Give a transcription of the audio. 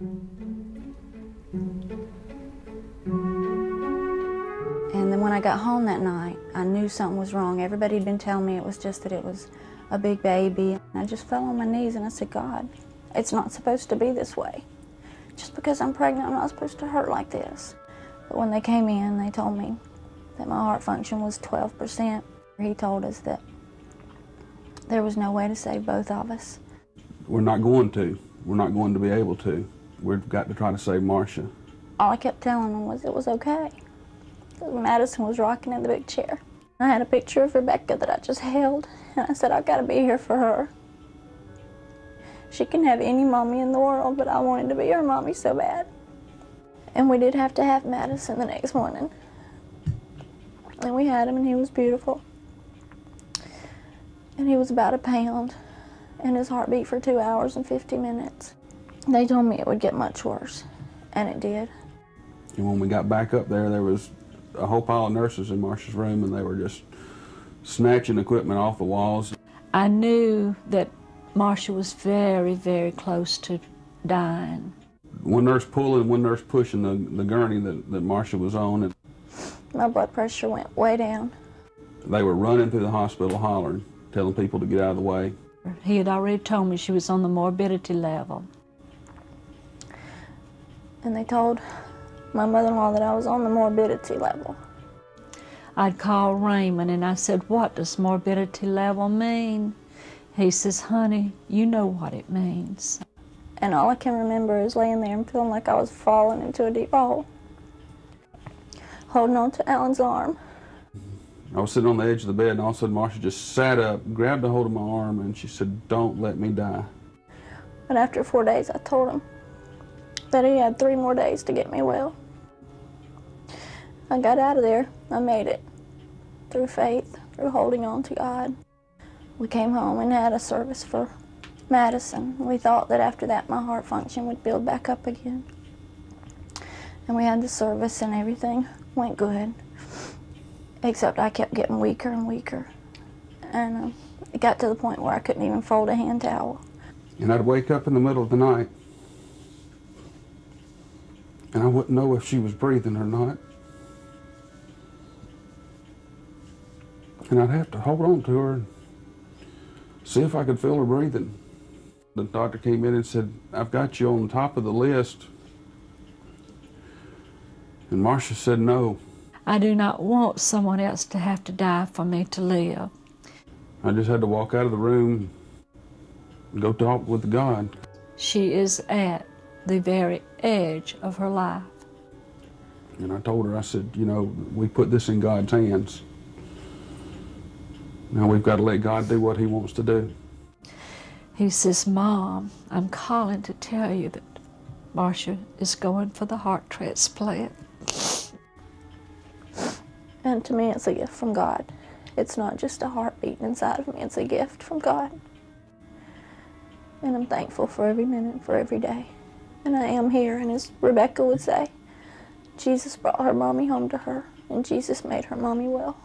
And then when I got home that night, I knew something was wrong. Everybody had been telling me it was just that it was a big baby. I just fell on my knees and I said, God, it's not supposed to be this way. Just because I'm pregnant, I'm not supposed to hurt like this. But when they came in, they told me that my heart function was 12%. He told us that there was no way to save both of us. We're not going to. We're not going to be able to. We've got to try to save Marsha. All I kept telling them was it was okay. Madison was rocking in the big chair. I had a picture of Rebecca that I just held, and I said, I've got to be here for her. She can have any mommy in the world, but I wanted to be her mommy so bad. And we did have to have Madison the next morning. And we had him, and he was beautiful. And he was about 1 pound, and his heart beat for 2 hours and 50 minutes. They told me it would get much worse, and it did. And when we got back up there, there was a whole pile of nurses in Marsha's room, and they were just snatching equipment off the walls. I knew that Marsha was very, very close to dying. One nurse pulling, one nurse pushing the gurney that Marsha was on. And my blood pressure went way down. They were running through the hospital hollering, telling people to get out of the way. He had already told me she was on the morbidity level. And they told my mother-in-law that I was on the morbidity level. I'd called Raymond and I said, what does morbidity level mean? He says, honey, you know what it means. And all I can remember is laying there and feeling like I was falling into a deep hole, holding on to Alan's arm. I was sitting on the edge of the bed, and all of a sudden Marsha just sat up, grabbed a hold of my arm, and she said, don't let me die. But after 4 days, I told him that he had 3 more days to get me well. I got out of there. I made it through faith, through holding on to God. We came home and had a service for Madison. We thought that after that my heart function would build back up again. And we had the service and everything went good, except I kept getting weaker and weaker. And it got to the point where I couldn't even fold a hand towel. And I'd wake up in the middle of the night, and I wouldn't know if she was breathing or not. And I'd have to hold on to her and see if I could feel her breathing. The doctor came in and said, I've got you on top of the list. And Marsha said no. I do not want someone else to have to die for me to live. I just had to walk out of the room and go talk with God. She is at the very edge of her life. And I told her, I said, you know, we put this in God's hands. Now we've got to let God do what He wants to do. He says, Mom, I'm calling to tell you that Marsha is going for the heart transplant. And to me, it's a gift from God. It's not just a heartbeat inside of me, it's a gift from God. And I'm thankful for every minute, for every day. And I am here, and as Rebecca would say, Jesus brought her mommy home to her, and Jesus made her mommy well.